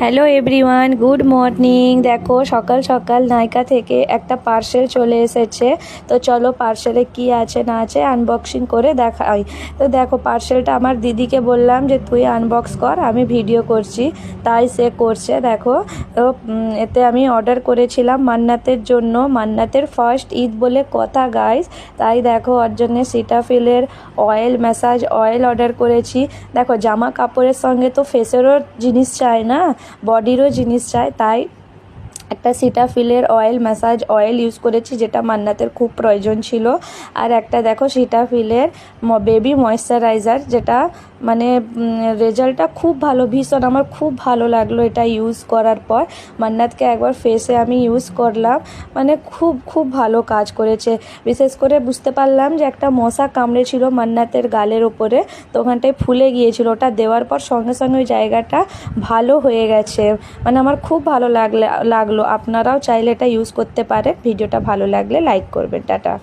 Hello everyone, good morning. দেখো সকাল সকাল নাইকা থেকে একটা পার্সেল চলে এসেছে। তো চলো পার্সেলে কি আছে না আছে আনবক্সিং করে দেখাই। তো দেখো পার্সেলটা আমার দিদিকে বললাম যে তুই আনবক্স কর, আমি ভিডিও করছি, তাই সে করছে। দেখো তো এতে আমি অর্ডার করেছিলাম মান্নাতের জন্য, মান্নাতের ফার্স্ট ঈদ বলে কথা গাইস। তাই দেখো ওর জন্যে সিটাফিলের অয়েল, ম্যাসাজ অয়েল অর্ডার করেছি। দেখো জামা কাপড়ের সঙ্গে তো ফেসেরও জিনিস চাই না, বডিরও জিনিস চাই, তাই একটা সিটাফিলের অয়েল, ম্যাসাজ অয়েল ইউজ করেছি, যেটা মান্নাতের খুব প্রয়োজন ছিল। আর একটা দেখো সিটাফিলের বেবি ময়েশ্চারাইজার, যেটা মানে রেজাল্টটা খুব ভালো, ভীষণ আমার খুব ভালো লাগলো এটা ইউজ করার পর। মান্নাতকে একবার ফেসে আমি ইউজ করলাম, মানে খুব খুব ভালো কাজ করেছে। বিশেষ করে বুঝতে পারলাম যে একটা মশা কামড়েছিল মান্নাতের গালের ওপরে, তো ওখানটায় ফুলে গিয়েছিল, ওটা দেওয়ার পর সঙ্গে সঙ্গে ওই জায়গাটা ভালো হয়ে গেছে। মানে আমার খুব ভালো লাগলো। আপনারাও চাইলে এটা ইউজ করতে পারেন। ভিডিওটা ভালো লাগলে লাইক করবেন। টাটা।